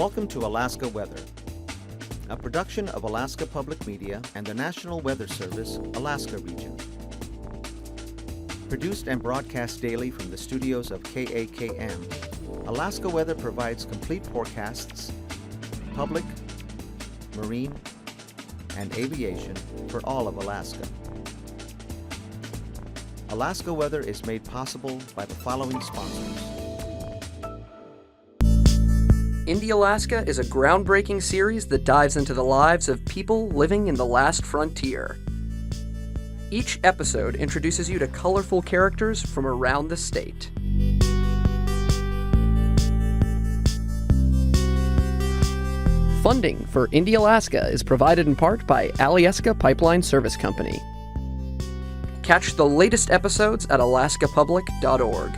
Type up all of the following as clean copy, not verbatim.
Welcome to Alaska Weather, a production of Alaska Public Media and the National Weather Service, Alaska Region. Produced and broadcast daily from the studios of KAKM, Alaska Weather provides complete forecasts, public, marine, and aviation for all of Alaska. Alaska Weather is made possible by the following sponsors. Indie Alaska is a groundbreaking series that dives into the lives of people living in the last frontier. Each episode introduces you to colorful characters from around the state. Funding for Indie Alaska is provided in part by Alyeska Pipeline Service Company. Catch the latest episodes at alaskapublic.org.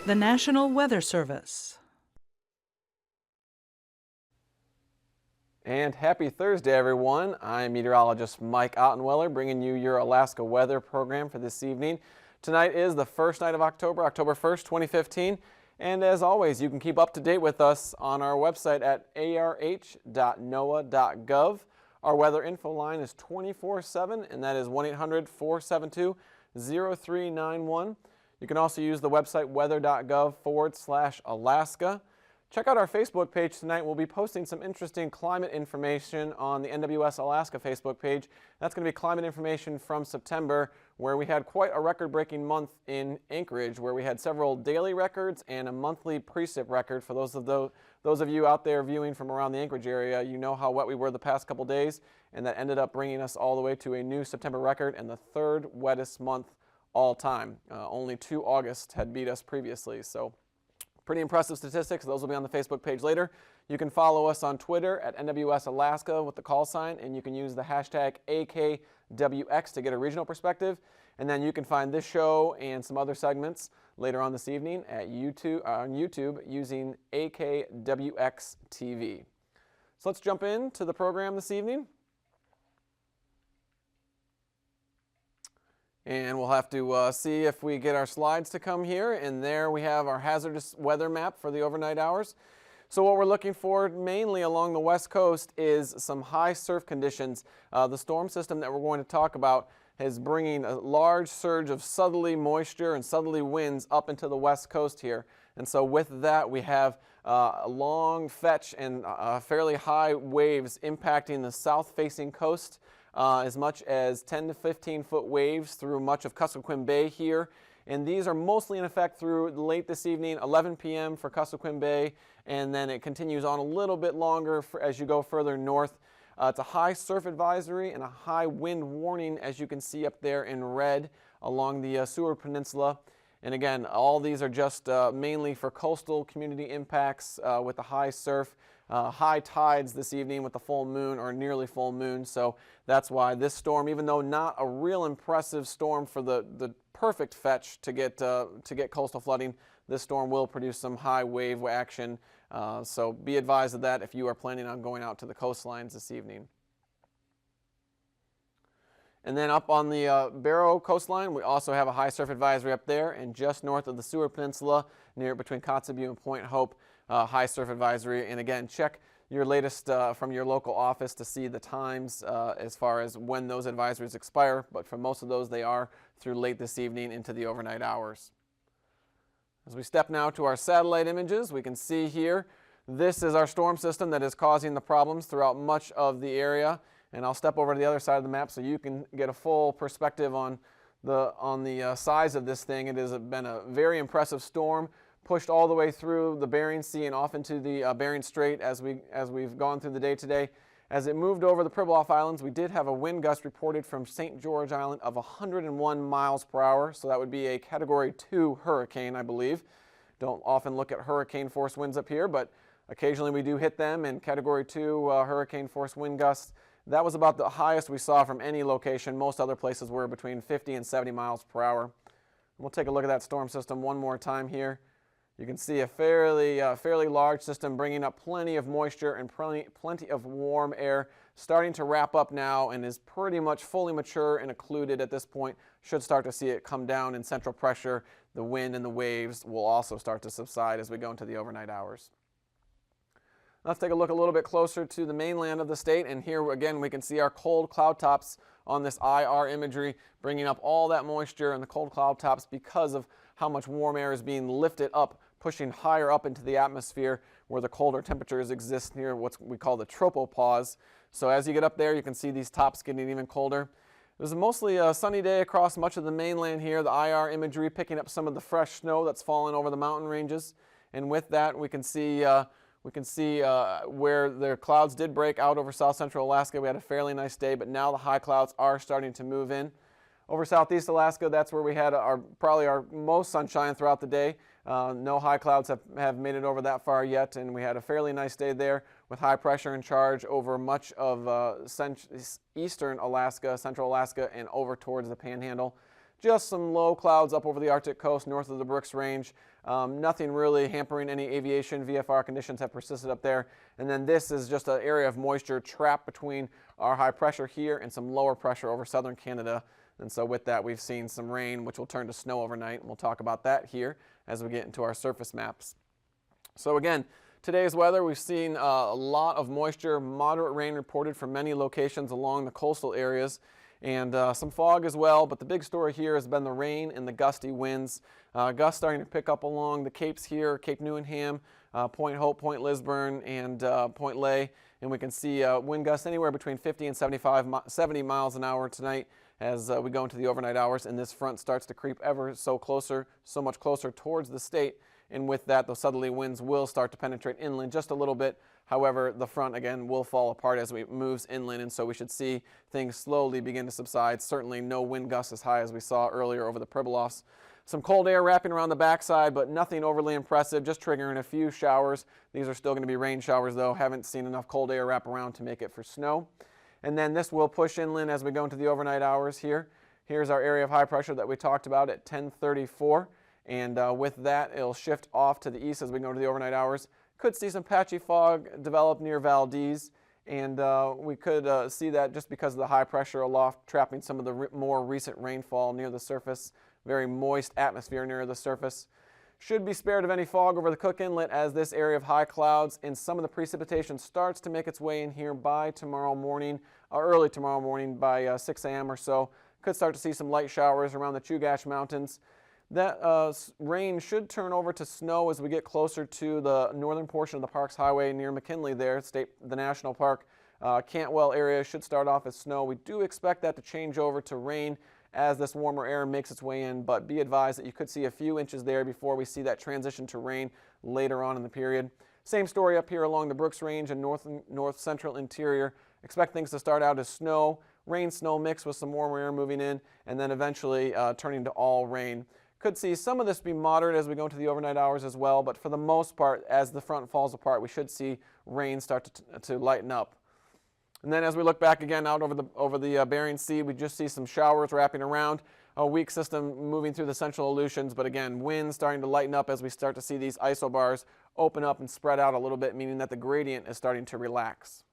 The National Weather Service. And happy Thursday, everyone. I'm meteorologist Mike Ottenweller, bringing you your Alaska weather program for this evening. Tonight is the first night of October, October 1st, 2015. And as always, you can keep up to date with us on our website at arh.noaa.gov. Our weather info line is 24/7, and that is 1-800-472-0391. You can also use the website weather.gov/Alaska. Check out our Facebook page tonight. We'll be posting some interesting climate information on the NWS Alaska Facebook page. That's going to be climate information from September, where we had quite a record-breaking month in Anchorage, where we had several daily records and a monthly precip record. For those of you out there viewing from around the Anchorage area, you know how wet we were the past couple days, and that ended up bringing us all the way to a new September record and the third wettest month all time. Only 2 Augusts had beat us previously, so pretty impressive statistics. Those will be on the Facebook page later. You can follow us on Twitter at NWS Alaska with the call sign, and you can use the hashtag AKwx to get a regional perspective. And then you can find this show and some other segments later on this evening at on YouTube using AKwx TV. So let's jump into the program this evening. And we'll have to see if we get our slides to come here. And there we have our hazardous weather map for the overnight hours. So what we're looking for mainly along the west coast is some high surf conditions. The storm system that we're going to talk about is bringing a large surge of southerly moisture and southerly winds up into the west coast here. And so with that, we have a long fetch and fairly high waves impacting the south-facing coast. As much as 10 to 15 foot waves through much of Kuskokwim Bay here. And these are mostly in effect through late this evening, 11 p.m. for Kuskokwim Bay, and then it continues on a little bit longer as you go further north. It's a high surf advisory and a high wind warning, as you can see up there in red along the Seward Peninsula. And again, all these are just mainly for coastal community impacts with the high surf. High tides this evening with the full moon or nearly full moon, so that's why this storm, even though not a real impressive storm for the perfect fetch to get coastal flooding, this storm will produce some high wave action. So be advised of that if you are planning on going out to the coastlines this evening. And then up on the Barrow coastline, we also have a high surf advisory up there, and just north of the Seward Peninsula, near between Kotzebue and Point Hope. High surf advisory. And again, check your latest from your local office to see the times as far as when those advisories expire, but for most of those they are through late this evening into the overnight hours. As we step now to our satellite images, we can see here this is our storm system that is causing the problems throughout much of the area, and I'll step over to the other side of the map so you can get a full perspective on the size of this thing. It has been a very impressive storm, pushed all the way through the Bering Sea and off into the Bering Strait as we've gone through the day today. As it moved over the Pribilof Islands, we did have a wind gust reported from St. George Island of 101 miles per hour, so that would be a Category 2 hurricane, I believe. Don't often look at hurricane force winds up here, but occasionally we do hit them, and Category 2 hurricane force wind gusts. That was about the highest we saw from any location. Most other places were between 50 and 70 miles per hour. We'll take a look at that storm system one more time here. You can see a fairly large system bringing up plenty of moisture and plenty of warm air starting to wrap up now and is pretty much fully mature and occluded at this point. Should start to see it come down in central pressure. The wind and the waves will also start to subside as we go into the overnight hours. Let's take a look a little bit closer to the mainland of the state, and here again we can see our cold cloud tops on this IR imagery, bringing up all that moisture and the cold cloud tops because of how much warm air is being lifted up, pushing higher up into the atmosphere where the colder temperatures exist near what we call the tropopause. So as you get up there, you can see these tops getting even colder. It was mostly a sunny day across much of the mainland here, the IR imagery picking up some of the fresh snow that's fallen over the mountain ranges, and with that we can see where the clouds did break out over south central Alaska. We had a fairly nice day, but now the high clouds are starting to move in. Over southeast Alaska, that's where we had probably our most sunshine throughout the day. No high clouds have made it over that far yet, and we had a fairly nice day there with high pressure in charge over much of eastern Alaska, central Alaska, and over towards the Panhandle. Just some low clouds up over the Arctic coast north of the Brooks Range. Nothing really hampering any aviation. VFR conditions have persisted up there. And then this is just an area of moisture trapped between our high pressure here and some lower pressure over southern Canada. And so with that, we've seen some rain, which will turn to snow overnight. And we'll talk about that here as we get into our surface maps. So again, today's weather, we've seen a lot of moisture, moderate rain reported from many locations along the coastal areas, and some fog as well. But the big story here has been the rain and the gusty winds. Gusts starting to pick up along the capes here, Cape Newenham, Point Hope, Point Lisburn, and Point Lay. And we can see wind gusts anywhere between 50 and 70 miles an hour tonight as we go into the overnight hours, and this front starts to creep ever so much closer towards the state. And with that, those southerly winds will start to penetrate inland just a little bit. However, the front again will fall apart as it moves inland, and so we should see things slowly begin to subside. Certainly no wind gusts as high as we saw earlier over the Pribilofs. Some cold air wrapping around the backside, but nothing overly impressive, just triggering a few showers. These are still going to be rain showers though. Haven't seen enough cold air wrap around to make it for snow. And then this will push inland as we go into the overnight hours here. Here's our area of high pressure that we talked about at 10:34. And with that, it'll shift off to the east as we go into the overnight hours. Could see some patchy fog develop near Valdez, and we could see that just because of the high pressure aloft trapping some of the more recent rainfall near the surface. Very moist atmosphere near the surface. Should be spared of any fog over the Cook Inlet as this area of high clouds and some of the precipitation starts to make its way in here by tomorrow morning, early tomorrow morning by 6 a.m. or so. Could start to see some light showers around the Chugach Mountains. That rain should turn over to snow as we get closer to the northern portion of the Parks Highway near McKinley there, the national park. Cantwell area should start off as snow. We do expect that to change over to rain as this warmer air makes its way in, but be advised that you could see a few inches there before we see that transition to rain later on in the period. Same story up here along the Brooks Range and north central interior. Expect things to start out as snow, rain-snow mix with some warmer air moving in, and then eventually turning to all rain. Could see some of this be moderate as we go into the overnight hours as well, but for the most part, as the front falls apart, we should see rain start to lighten up. And then as we look back again out over the Bering Sea, we just see some showers wrapping around, a weak system moving through the central Aleutians, but again, winds starting to lighten up as we start to see these isobars open up and spread out a little bit, meaning that the gradient is starting to relax.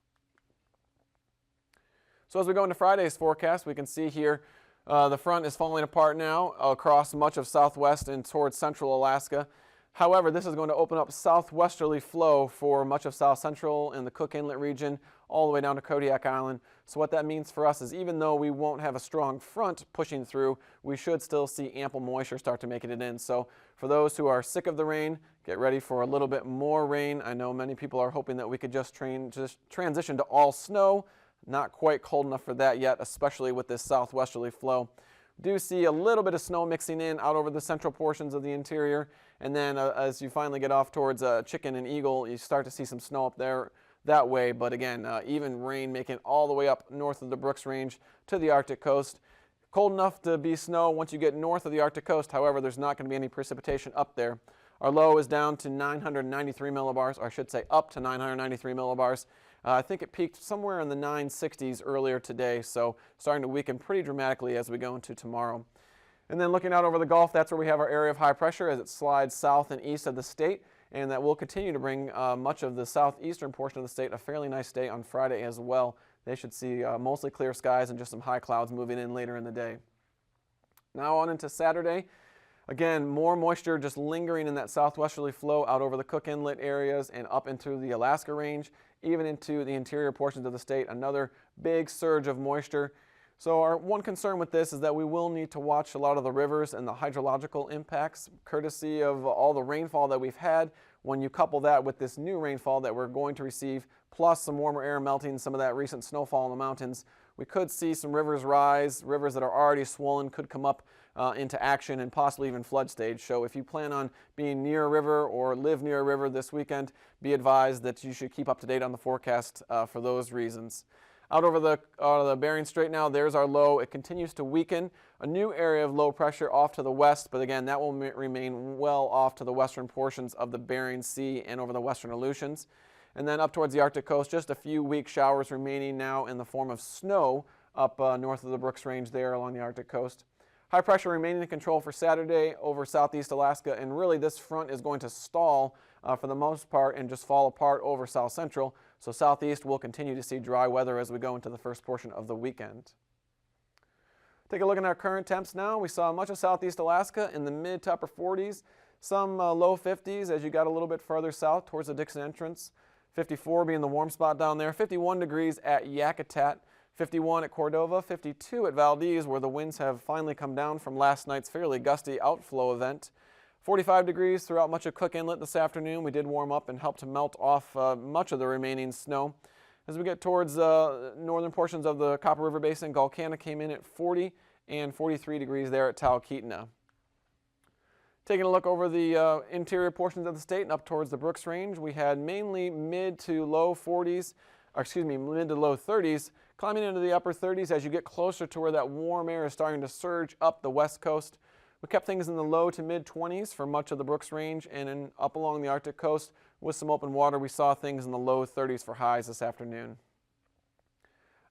So as we go into Friday's forecast, we can see here the front is falling apart now across much of southwest and towards central Alaska. However, this is going to open up southwesterly flow for much of south central and the Cook Inlet region all the way down to Kodiak Island. So what that means for us is even though we won't have a strong front pushing through, we should still see ample moisture start to make it in. So for those who are sick of the rain, get ready for a little bit more rain. I know many people are hoping that we could just transition to all snow. Not quite cold enough for that yet, especially with this southwesterly flow. Do see a little bit of snow mixing in out over the central portions of the interior, and then as you finally get off towards Chicken and Eagle, you start to see some snow up there that way. But again, even rain making it all the way up north of the Brooks Range to the Arctic coast. Cold enough to be snow once you get north of the Arctic coast. However, there's not going to be any precipitation up there. Our low is down to 993 millibars, or I should say up to 993 millibars. I think it peaked somewhere in the 960s earlier today, so starting to weaken pretty dramatically as we go into tomorrow. And then looking out over the Gulf, that's where we have our area of high pressure as it slides south and east of the state, and that will continue to bring much of the southeastern portion of the state a fairly nice day on Friday as well. they should see mostly clear skies and just some high clouds moving in later in the day. Now on into Saturday. Again, more moisture just lingering in that southwesterly flow out over the Cook Inlet areas and up into the Alaska range, even into the interior portions of the state. Another big surge of moisture. So our one concern with this is that we will need to watch a lot of the rivers and the hydrological impacts, courtesy of all the rainfall that we've had. When you couple that with this new rainfall that we're going to receive, plus some warmer air melting, some of that recent snowfall in the mountains, we could see some rivers rise. Rivers that are already swollen could come up into action and possibly even flood stage. So if you plan on being near a river or live near a river this weekend, be advised that you should keep up to date on the forecast for those reasons. Out over the Bering Strait now, there's our low. It continues to weaken. A new area of low pressure off to the west, but again, that will remain well off to the western portions of the Bering Sea and over the western Aleutians. And then up towards the Arctic coast, just a few weak showers remaining now in the form of snow up north of the Brooks Range there along the Arctic coast. High pressure remaining in control for Saturday over southeast Alaska, and really this front is going to stall for the most part and just fall apart over south central. So southeast will continue to see dry weather as we go into the first portion of the weekend. Take a look at our current temps now. We saw much of southeast Alaska in the mid to upper 40s, some low 50s as you got a little bit further south towards the Dixon entrance. 54 being the warm spot down there, 51 degrees at Yakutat, 51 at Cordova, 52 at Valdez, where the winds have finally come down from last night's fairly gusty outflow event. 45 degrees throughout much of Cook Inlet this afternoon. We did warm up and help to melt off much of the remaining snow. As we get towards northern portions of the Copper River Basin, Gulkana came in at 40 and 43 degrees there at Talkeetna. Taking a look over the interior portions of the state and up towards the Brooks Range, we had mainly mid to low 40s, or excuse me, mid to low 30s, climbing into the upper 30s as you get closer to where that warm air is starting to surge up the west coast. We kept things in the low to mid 20s for much of the Brooks Range, and then up along the Arctic coast with some open water, we saw things in the low 30s for highs this afternoon.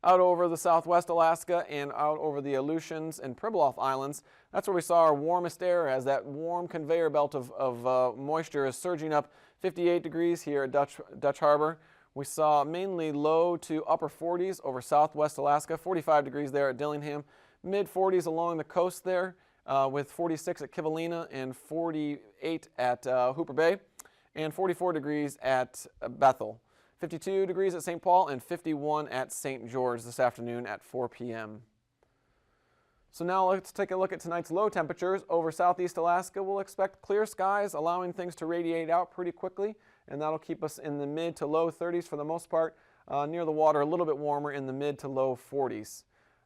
Out over the southwest Alaska and out over the Aleutians and Pribilof Islands, that's where we saw our warmest air as that warm conveyor belt of moisture is surging up. 58 degrees here at Dutch Harbor. We saw mainly low to upper 40s over southwest Alaska, 45 degrees there at Dillingham, mid 40s along the coast there with 46 at Kivalina and 48 at Hooper Bay, and 44 degrees at Bethel. 52 degrees at St. Paul and 51 at St. George this afternoon at 4 p.m. So now let's take a look at tonight's low temperatures. Over southeast Alaska, we'll expect clear skies, allowing things to radiate out pretty quickly, and that'll keep us in the mid to low 30s for the most part. Near the water, a little bit warmer in the mid to low 40s.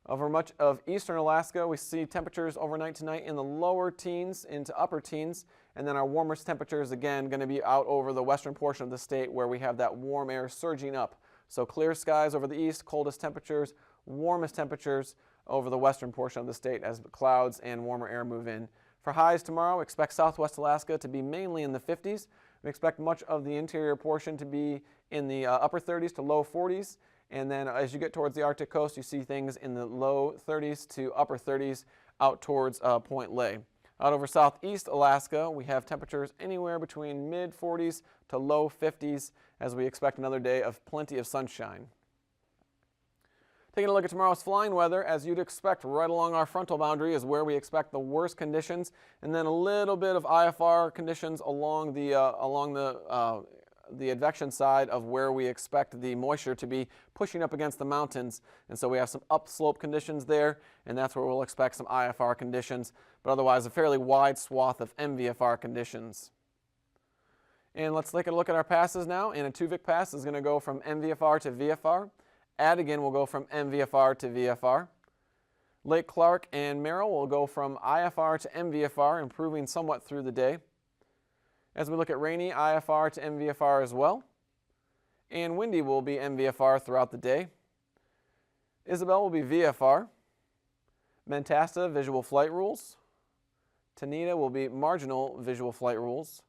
Over much of eastern Alaska, we see temperatures overnight tonight in the lower teens into upper teens, and then our warmest temperatures again going to be out over the western portion of the state where we have that warm air surging up. So clear skies over the east, coldest temperatures, warmest temperatures over the western portion of the state as clouds and warmer air move in. For highs tomorrow, expect southwest Alaska to be mainly in the 50s. We expect much of the interior portion to be in the upper 30s to low 40s. And then as you get towards the Arctic coast, you see things in the low 30s to upper 30s out towards Point Ley. Out over southeast Alaska, we have temperatures anywhere between mid 40s to low 50s as we expect another day of plenty of sunshine. Taking a look at tomorrow's flying weather, as you'd expect, right along our frontal boundary is where we expect the worst conditions, and then a little bit of IFR conditions along the advection side of where we expect the moisture to be pushing up against the mountains. And so we have some upslope conditions there, and that's where we'll expect some IFR conditions, but otherwise a fairly wide swath of MVFR conditions. And let's take a look at our passes now. And a Tuvik pass is going to go from MVFR to VFR. Adigan will go from MVFR to VFR. Lake Clark and Merrill will go from IFR to MVFR, improving somewhat through the day. As we look at Rainy, IFR to MVFR as well. And Windy will be MVFR throughout the day. Isabel will be VFR. Mentasta, visual flight rules. Tanita will be marginal visual flight rules.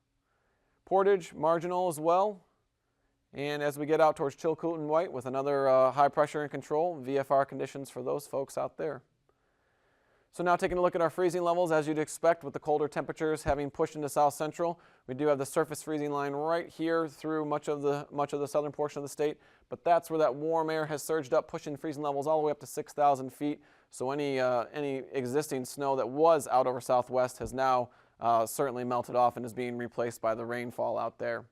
Portage, marginal as well. And as we get out towards Chilcoot and White with another high pressure in control, VFR conditions for those folks out there. So now taking a look at our freezing levels, as you'd expect with the colder temperatures having pushed into south central, we do have the surface freezing line right here through much of the southern portion of the state, but that's where that warm air has surged up, pushing freezing levels all the way up to 6,000 feet. So any existing snow that was out over southwest has now certainly melted off and is being replaced by the rainfall out there.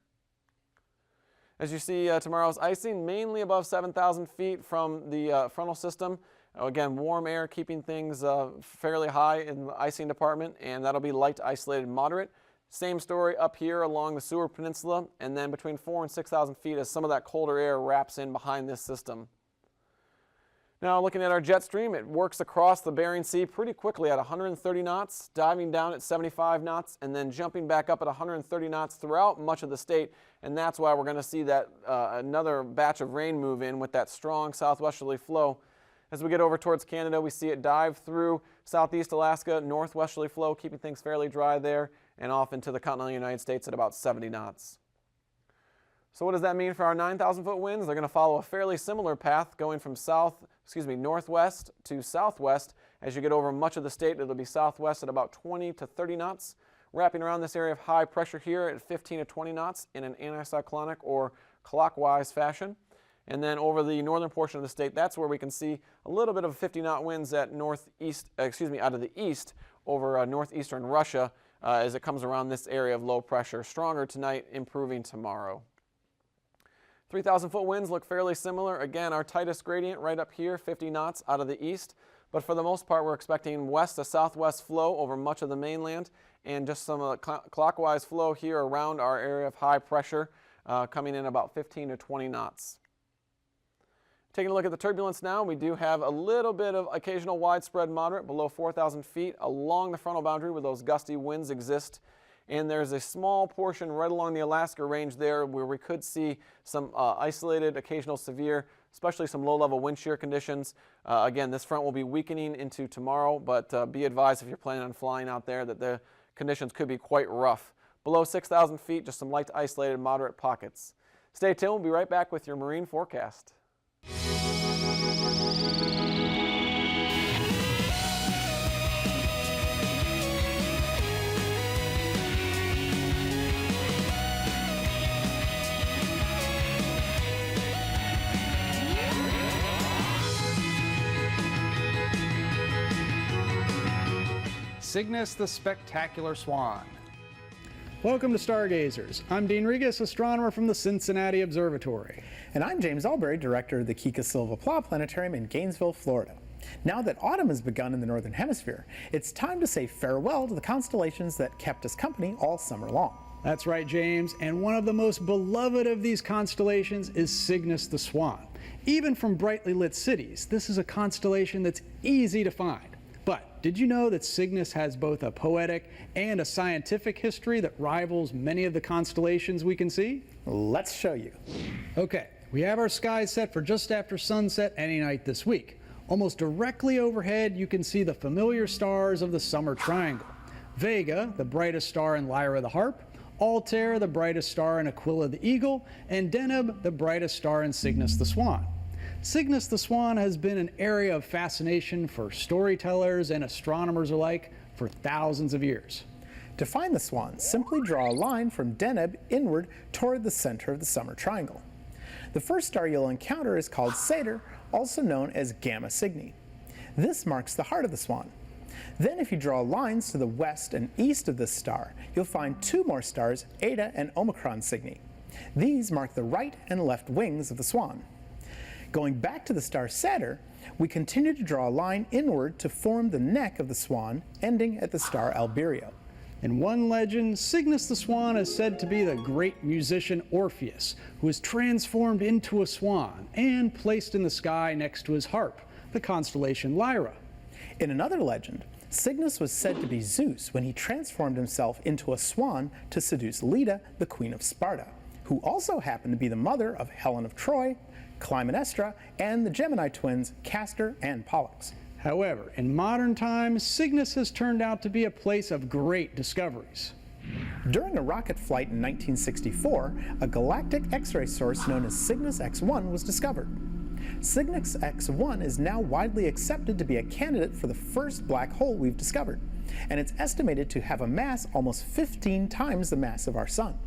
As you see, tomorrow's icing mainly above 7,000 feet from the frontal system. Again, warm air keeping things fairly high in the icing department, and that'll be light to isolated moderate. Same story up here along the Seward Peninsula, and then between 4,000 and 6,000 feet as some of that colder air wraps in behind this system. Now looking at our jet stream, it works across the Bering Sea pretty quickly at 130 knots, diving down at 75 knots, and then jumping back up at 130 knots throughout much of the state, and that's why we're going to see that another batch of rain move in with that strong southwesterly flow. As we get over towards Canada, we see it dive through southeast Alaska, northwesterly flow, keeping things fairly dry there, and off into the continental United States at about 70 knots. So what does that mean for our 9,000-foot winds? They're going to follow a fairly similar path going from northwest to southwest. As you get over much of the state, it'll be southwest at about 20 to 30 knots, wrapping around this area of high pressure here at 15 to 20 knots in an anticyclonic or clockwise fashion. And then over the northern portion of the state, that's where we can see a little bit of 50-knot winds at out of the east over northeastern Russia as it comes around this area of low pressure. Stronger tonight, improving tomorrow. 3,000-foot winds look fairly similar. Again, our tightest gradient right up here, 50 knots out of the east. But for the most part, we're expecting west to southwest flow over much of the mainland, and just some clockwise flow here around our area of high pressure, coming in about 15 to 20 knots. Taking a look at the turbulence now, we do have a little bit of occasional widespread moderate below 4,000 feet along the frontal boundary where those gusty winds exist. And there's a small portion right along the Alaska range there where we could see some isolated, occasional severe, especially some low-level wind shear conditions. Again, this front will be weakening into tomorrow, but be advised if you're planning on flying out there that the conditions could be quite rough. Below 6,000 feet, just some light to isolated moderate pockets. Stay tuned. We'll be right back with your marine forecast. Cygnus the Spectacular Swan. Welcome to Stargazers. I'm Dean Regas, astronomer from the Cincinnati Observatory. And I'm James Albury, director of the Kika Silva Pla Planetarium in Gainesville, Florida. Now that autumn has begun in the Northern Hemisphere, it's time to say farewell to the constellations that kept us company all summer long. That's right, James, and one of the most beloved of these constellations is Cygnus the Swan. Even from brightly lit cities, this is a constellation that's easy to find. But did you know that Cygnus has both a poetic and a scientific history that rivals many of the constellations we can see? Let's show you. Okay, we have our skies set for just after sunset any night this week. Almost directly overhead, you can see the familiar stars of the summer triangle. Vega, the brightest star in Lyra the Harp, Altair, the brightest star in Aquila the Eagle, and Deneb, the brightest star in Cygnus the Swan. Cygnus the Swan has been an area of fascination for storytellers and astronomers alike for thousands of years. To find the swan, simply draw a line from Deneb inward toward the center of the summer triangle. The first star you'll encounter is called Snider, also known as Gamma Cygni. This marks the heart of the swan. Then if you draw lines to the west and east of this star, you'll find two more stars, Eta and Omicron Cygni. These mark the right and left wings of the swan. Going back to the star Saturn, we continue to draw a line inward to form the neck of the swan, ending at the star Alberio. In one legend, Cygnus the Swan is said to be the great musician Orpheus, who was transformed into a swan and placed in the sky next to his harp, the constellation Lyra. In another legend, Cygnus was said to be Zeus when he transformed himself into a swan to seduce Leda, the queen of Sparta, who also happened to be the mother of Helen of Troy, Clytemnestra, and the Gemini twins Castor and Pollux. However, in modern times, Cygnus has turned out to be a place of great discoveries. During a rocket flight in 1964, a galactic X-ray source known as Cygnus X1 was discovered. Cygnus X1 is now widely accepted to be a candidate for the first black hole we've discovered, and it's estimated to have a mass almost 15 times the mass of our Sun,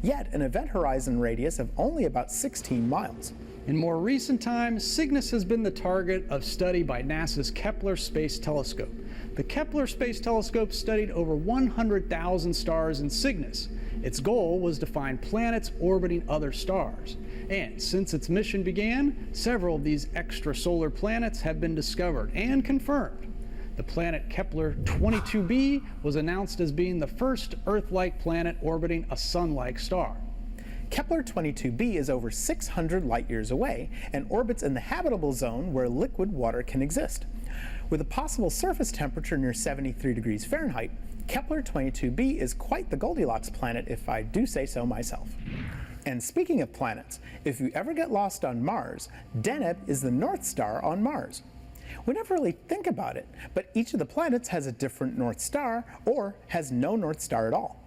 yet an event horizon radius of only about 16 miles. In more recent times, Cygnus has been the target of study by NASA's Kepler Space Telescope. The Kepler Space Telescope studied over 100,000 stars in Cygnus. Its goal was to find planets orbiting other stars. And since its mission began, several of these extrasolar planets have been discovered and confirmed. The planet Kepler 22b was announced as being the first Earth-like planet orbiting a Sun-like star. Kepler 22b is over 600 light-years away and orbits in the habitable zone where liquid water can exist. With a possible surface temperature near 73 degrees Fahrenheit, Kepler 22b is quite the Goldilocks planet, if I do say so myself. And speaking of planets, if you ever get lost on Mars, Deneb is the North Star on Mars. We never really think about it, but each of the planets has a different North Star or has no North Star at all.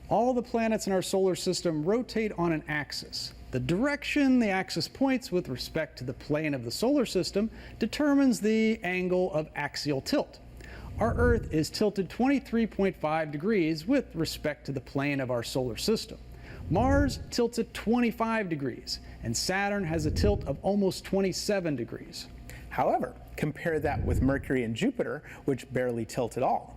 All the planets in our solar system rotate on an axis. The direction the axis points with respect to the plane of the solar system determines the angle of axial tilt. Our Earth is tilted 23.5 degrees with respect to the plane of our solar system. Mars tilts at 25 degrees, and Saturn has a tilt of almost 27 degrees. However, compare that with Mercury and Jupiter, which barely tilt at all.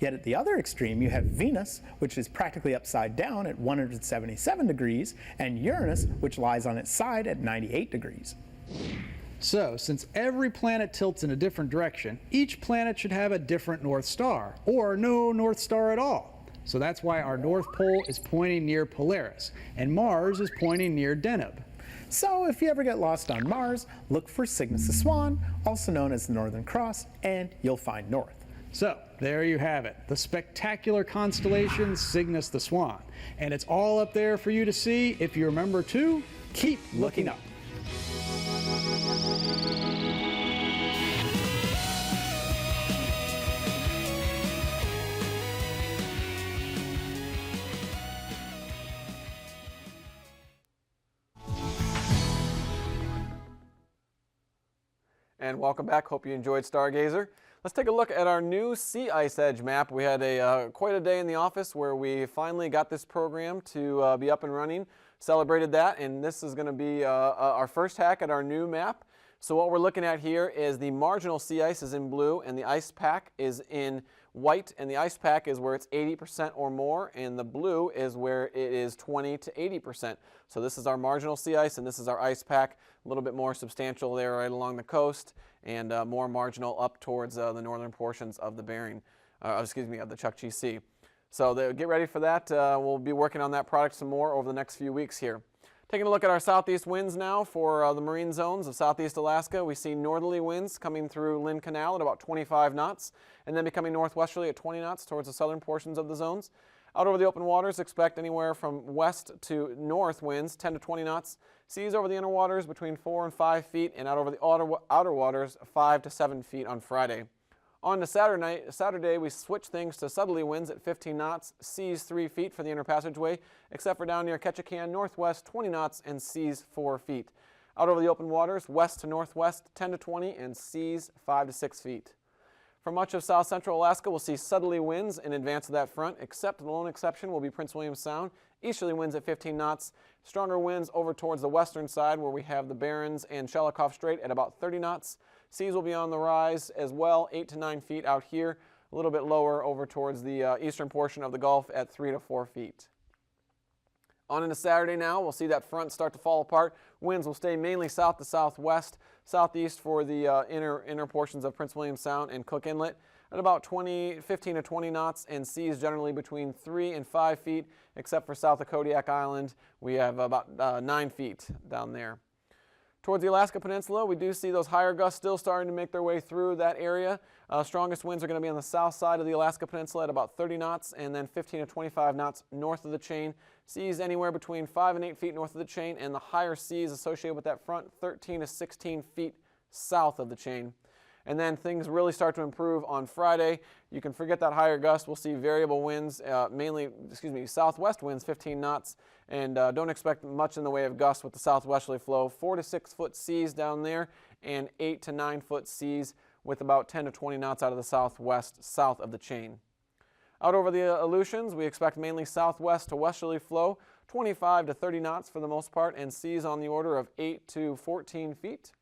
Yet at the other extreme, you have Venus, which is practically upside down at 177 degrees, and Uranus, which lies on its side at 98 degrees. So, since every planet tilts in a different direction, each planet should have a different North Star, or no North Star at all. So that's why our North Pole is pointing near Polaris, and Mars is pointing near Deneb. So if you ever get lost on Mars, look for Cygnus the Swan, also known as the Northern Cross, and you'll find north. So, there you have it, the spectacular constellation Cygnus the Swan. And it's all up there for you to see if you remember to keep looking up. And welcome back. Hope you enjoyed Stargazer. Let's take a look at our new sea ice edge map. We had quite a day in the office where we finally got this program to be up and running, celebrated that, and this is going to be our first hack at our new map. So what we're looking at here is the marginal sea ice is in blue and the ice pack is in white, and the ice pack is where it's 80% or more, and the blue is where it is 20 to 80%. So this is our marginal sea ice and this is our ice pack, a little bit more substantial there right along the coast, and more marginal up towards the northern portions of the Bering, of the Chukchi Sea. So get ready for that. We'll be working on that product some more over the next few weeks here. Taking a look at our southeast winds now for the marine zones of southeast Alaska. We see northerly winds coming through Lynn Canal at about 25 knots, and then becoming northwesterly at 20 knots towards the southern portions of the zones. Out over the open waters, expect anywhere from west to north winds, 10 to 20 knots. Seas over the inner waters between 4 and 5 feet, and out over the outer waters, 5 to 7 feet on Friday. On to Saturday, we switch things to southerly winds at 15 knots, seas 3 feet for the inner passageway, except for down near Ketchikan, northwest 20 knots and seas 4 feet. Out over the open waters, west to northwest 10 to 20 and seas 5 to 6 feet. For much of south central Alaska, we'll see southerly winds in advance of that front, except the lone exception will be Prince William Sound. Easterly winds at 15 knots. Stronger winds over towards the western side where we have the Barents and Shelikof Strait at about 30 knots. Seas will be on the rise as well, 8 to 9 feet out here, a little bit lower over towards the eastern portion of the Gulf at 3 to 4 feet. On into Saturday now, we'll see that front start to fall apart. Winds will stay mainly south to southwest, southeast for the inner portions of Prince William Sound and Cook Inlet at about 15 to 20 knots, and seas generally between 3 and 5 feet, except for south of Kodiak Island. We have about 9 feet down there. Towards the Alaska Peninsula, we do see those higher gusts still starting to make their way through that area. Strongest winds are going to be on the south side of the Alaska Peninsula at about 30 knots, and then 15 to 25 knots north of the chain. Seas anywhere between 5 and 8 feet north of the chain, and the higher seas associated with that front, 13 to 16 feet south of the chain. And then things really start to improve on Friday. You can forget that higher gust. We'll see variable winds, southwest winds, 15 knots, and don't expect much in the way of gusts with the southwesterly flow. 4 to 6 foot seas down there, and 8 to 9 foot seas with about 10 to 20 knots out of the southwest south of the chain. Out over the Aleutians, we expect mainly southwest to westerly flow, 25 to 30 knots for the most part, and seas on the order of 8 to 14 feet.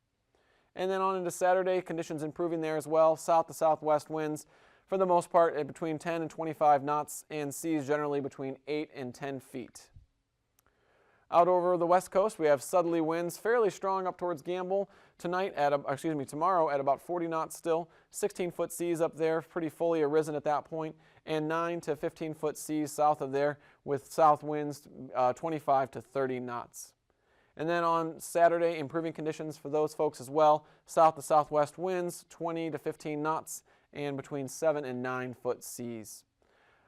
And then on into Saturday, conditions improving there as well. South to southwest winds for the most part at between 10 and 25 knots, and seas generally between 8 and 10 feet. Out over the west coast, we have southerly winds fairly strong up towards Gamble tomorrow at about 40 knots still, 16-foot seas up there, pretty fully arisen at that point, and 9 to 15-foot seas south of there with south winds 25 to 30 knots. And then on Saturday, improving conditions for those folks as well. South to southwest winds 20 to 15 knots and between 7 and 9 foot seas.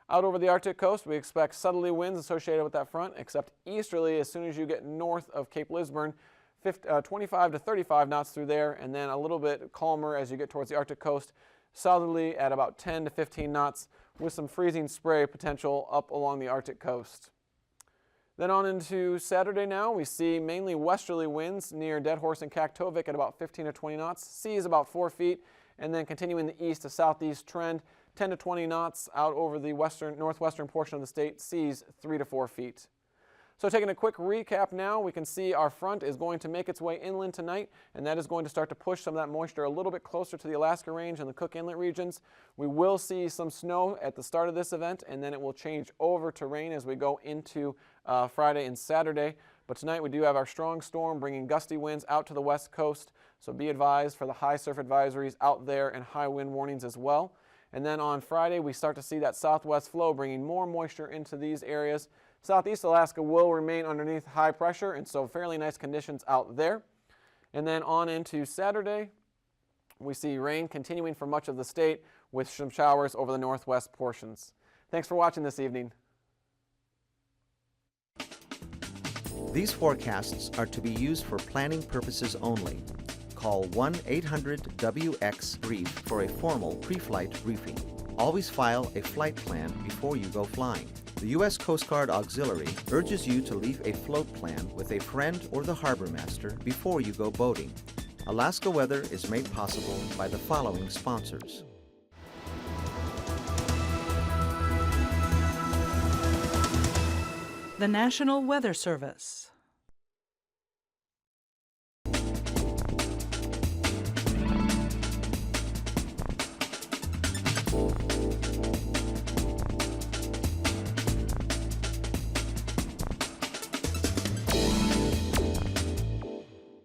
Out over the Arctic coast, we expect southerly winds associated with that front, except easterly as soon as you get north of Cape Lisburne, 25 to 35 knots through there, and then a little bit calmer as you get towards the Arctic coast, southerly at about 10 to 15 knots with some freezing spray potential up along the Arctic coast. Then on into Saturday now, we see mainly westerly winds near Dead Horse and Kaktovik at about 15 to 20 knots, seas about 4 feet, and then continuing the east to southeast trend, 10 to 20 knots out over the northwestern portion of the state, seas 3 to 4 feet. So taking a quick recap now, we can see our front is going to make its way inland tonight, and that is going to start to push some of that moisture a little bit closer to the Alaska Range and the Cook Inlet regions. We will see some snow at the start of this event, and then it will change over to rain as we go into Friday and Saturday. But tonight we do have our strong storm bringing gusty winds out to the west coast, so be advised for the high surf advisories out there and high wind warnings as well. And then on Friday, we start to see that southwest flow bringing more moisture into these areas. Southeast Alaska will remain underneath high pressure, and so fairly nice conditions out there. And then on into Saturday, we see rain continuing for much of the state with some showers over the northwest portions. Thanks for watching this evening. These forecasts are to be used for planning purposes only. Call 1-800-WX-BRIEF for a formal pre-flight briefing. Always file a flight plan before you go flying. The U.S. Coast Guard Auxiliary urges you to leave a float plan with a friend or the harbor master before you go boating. Alaska Weather is made possible by the following sponsors. The National Weather Service.